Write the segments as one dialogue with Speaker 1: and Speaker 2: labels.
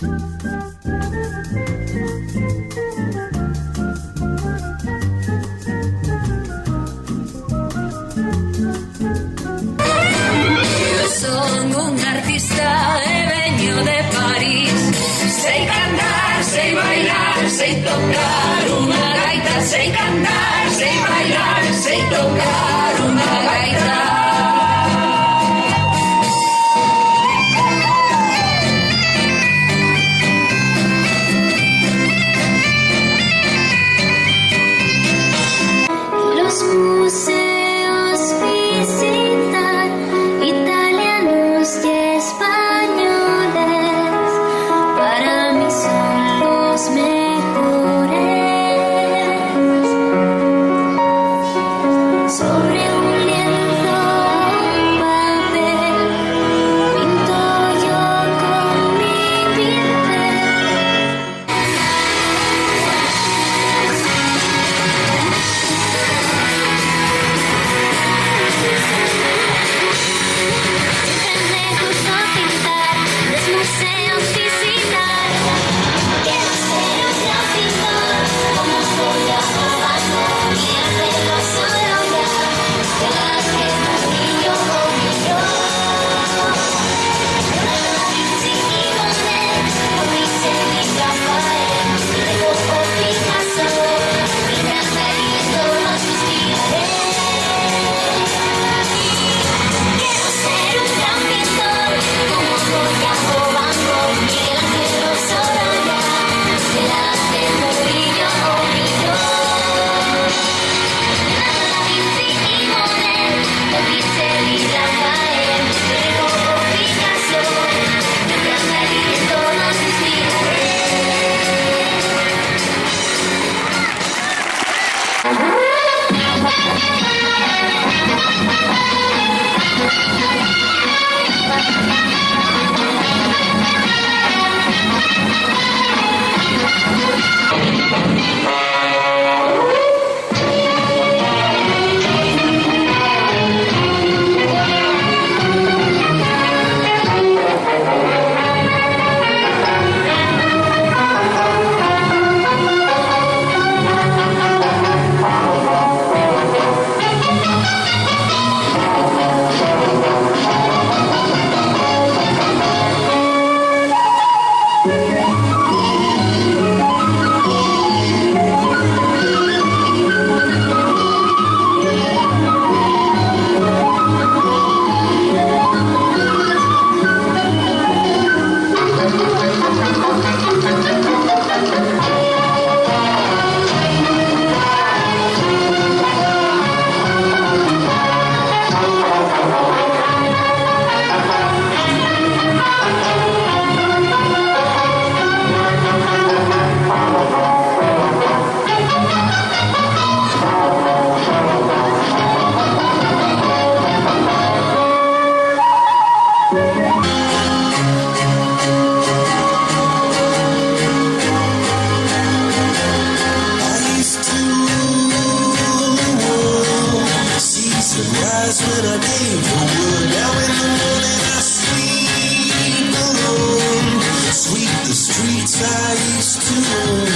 Speaker 1: Yo son un artista, he venido de París. Sei cantar, sei bailar, sei tocar una gaita. Sei cantar, sei bailar, sei tocar una gaita.
Speaker 2: Los museos visitar, italianos y españoles, para mí son los mejores. Sobre un lienzo, un papel, pinto yo con mi pincel. Me gusta pintar, los museos visitar. Quiero ser un gran pintor, como Goya o Van Gogh, y hacerlo solo ya, de las que Murillo o Miró. Da Vinci y Monet, Botticelli y Rafael, Van Gogh o Picasso, mi gran talento los inspiraré. Quiero ser un gran pintor, como Goya o Van Gogh, Miguel Ángel o Soraya, de las de Murillo o Miró. Da Vinci y Monet, Botticelli y Rafael, Van Gogh o Picasso, mi gran talento los inspiraré. Sunrise when I came from work. Now in the morning I sleep alone. Sweep the streets I used to own.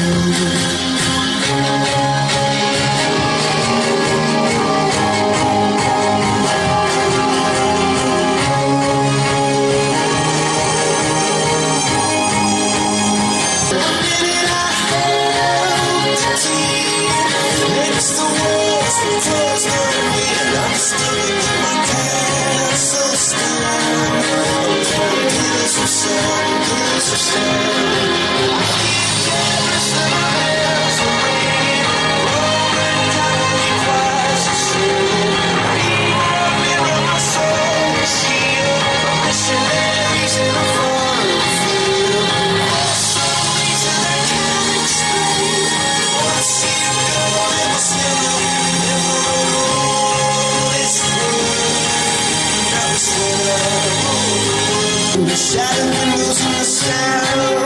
Speaker 2: Next the walls and floors don't mean I'm still in my castle strong. Years of song, years of song. I keep jealous of my hands of rain. Rolling down the cries of sin. Mirror my soul, the shield of missionaries in a foreign field. Stories that I can't explain. Once you go, it's never, never always good. That's where I go. The shadow windows in the sound.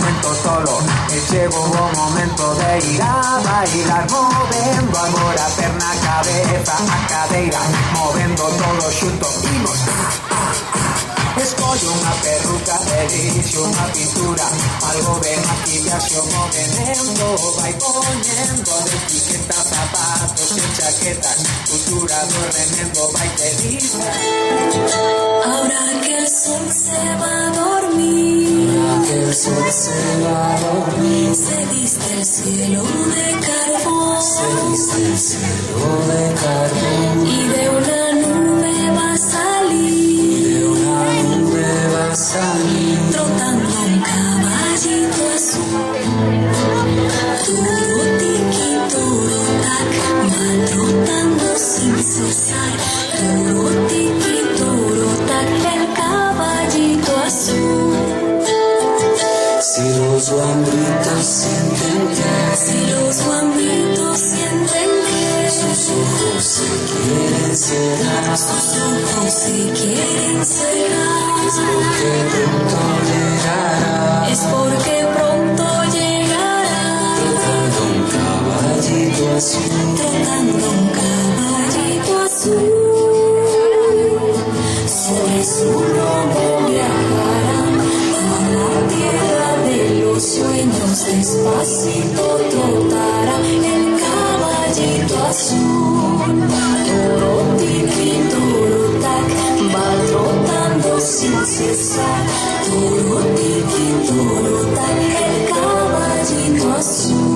Speaker 3: momento solo e chegou o momento de ir a bailar, movendo agora a perna, a cabeza, a cadeira, movendo todo xunto, imos. Escollo unha perruca, elixe unha pintura, algo de maquillaxe, o movimento vai poñendo de etiqueta, zapatos e chaquetas, cultura do remendo vai te distraer.
Speaker 1: Ahora que el sol se va a dormir, se viste el cielo de carbón, y de una nube va a salir, trotando un caballito azul. Toro tiki, toro tac, va trotando sin cesar. Toro tiki, toro tac, el caballito azul.
Speaker 2: Si los guambritos sienten que sus ojos se quieren cerrar,
Speaker 1: es porque pronto llegará,
Speaker 2: trotando un caballito
Speaker 1: azul, sobre su lomo viajarán a la tierra de los sueños, despacito trotará el caballito azul. Toro tiki, toro tac, va trotando sin cesar. Toro tiki, toro tac, el caballito azul.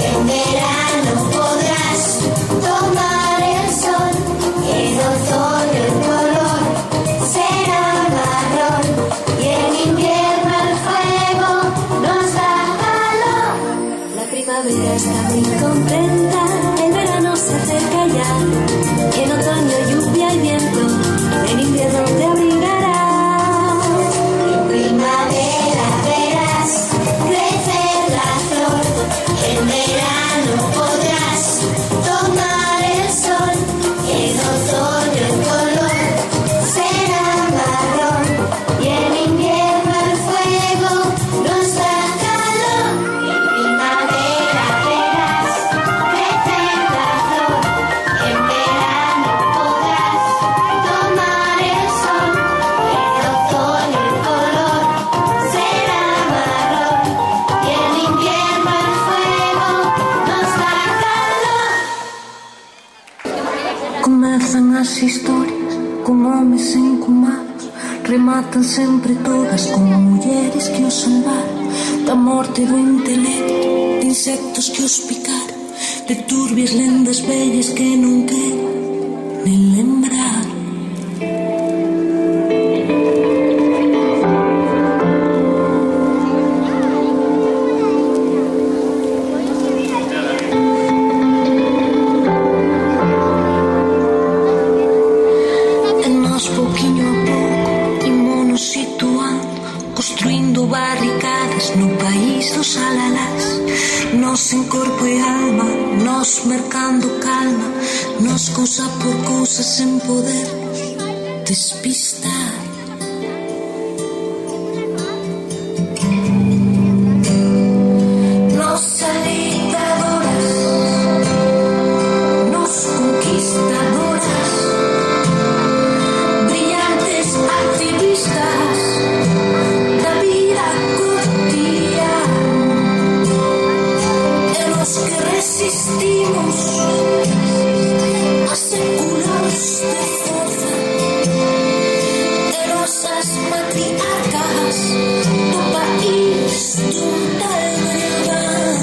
Speaker 4: En verano ella está muy contenta, el verano se acerca ya, en otoño lluvia y viento, en invierno te abrigará. En primavera verás crecer la flor, en verano podrás tomar el sol, en otoño el color será marrón y en invierno el fuego nos da calor. En primavera verás crecer la flor, en verano podrás tomar el sol, en otoño el color será marrón y en invierno el fuego nos da calor.
Speaker 5: Comezan as historias con homes encumados, rematan sempre todas con mulleres que os salvaron da morte do intelecto, de insectos que os picaron, de turbias lendas bellas que non quero nen lembrar. E nós pouquiño a pouco ímonos situando, construindo barricadas no país dos alalás. Nós en corpo e alma, nós mercando calma, nós cousa por cousa sen podernos despistar. Nós alentadoras, nós conquistadoras, brillantes activistas da vida cotidiana, e los que resistimos a séculos de forza, e nosas matriarcas do país dun tal verdad.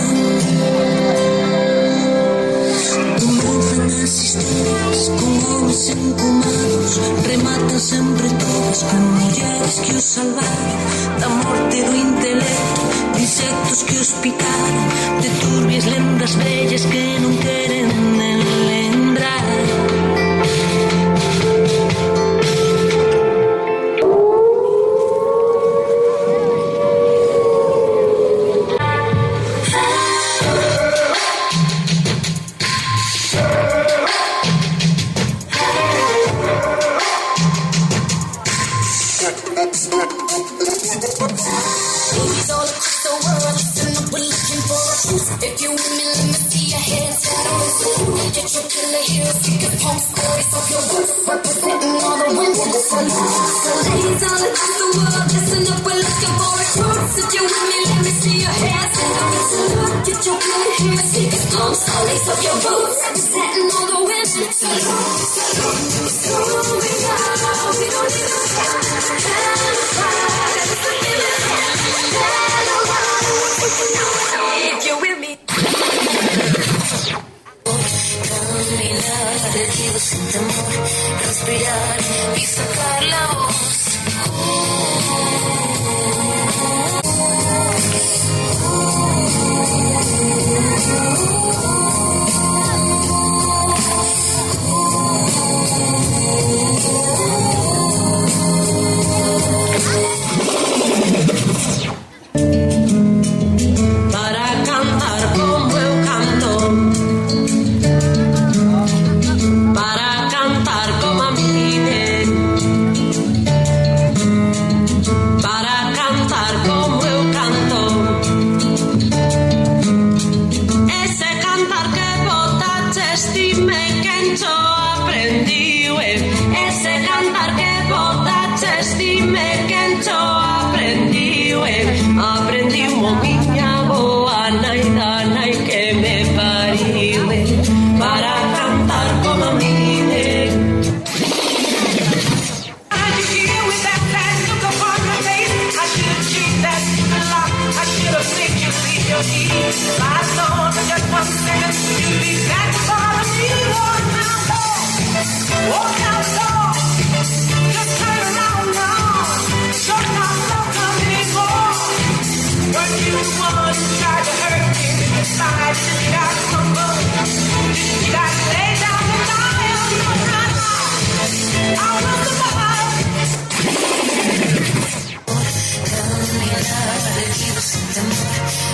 Speaker 5: Comenzan as historias con homes encumados, rematan sempre todas con mulleres que os salvaron da morte do intelecto, de insectos que os picaron, de turbias lendas bellas que non queren nen lembrar.
Speaker 4: Babies all across the world, listen up, we're looking for a truth. If you with me, let me see your hands. Get your killer heroes, speaking punk stories of your roots, representing all the women. So ladies all across the world, listen up, we're looking for a truth. If you with me, let me see your hands. Get your killer heroes, speaking punk stories of your roots, representing all the women. So we don't need if you're with me. Caminar, erguido sin temor, respirar y sacar la voz.
Speaker 5: Para cantar como eu canto, para cantar como a mine, para cantar como eu canto, ese cantar que botaches dime quencho aprendiu, ese cantar que botaches dime quencho aprendiu, aprendiu mo miña boa nai da nai que me pariu, para cantar como a mine.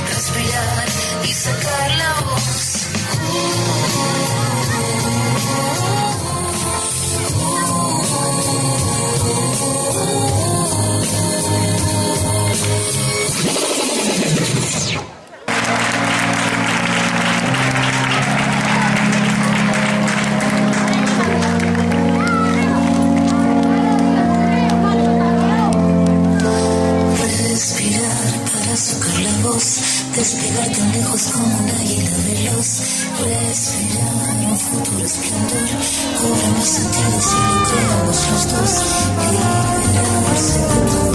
Speaker 5: Respirar y sacar la voz. Despegar tan lejos como un águila veloz. Respirar un futuro esplendor. Cobra más sentido si lo creamos los dos. Liberarse de todo.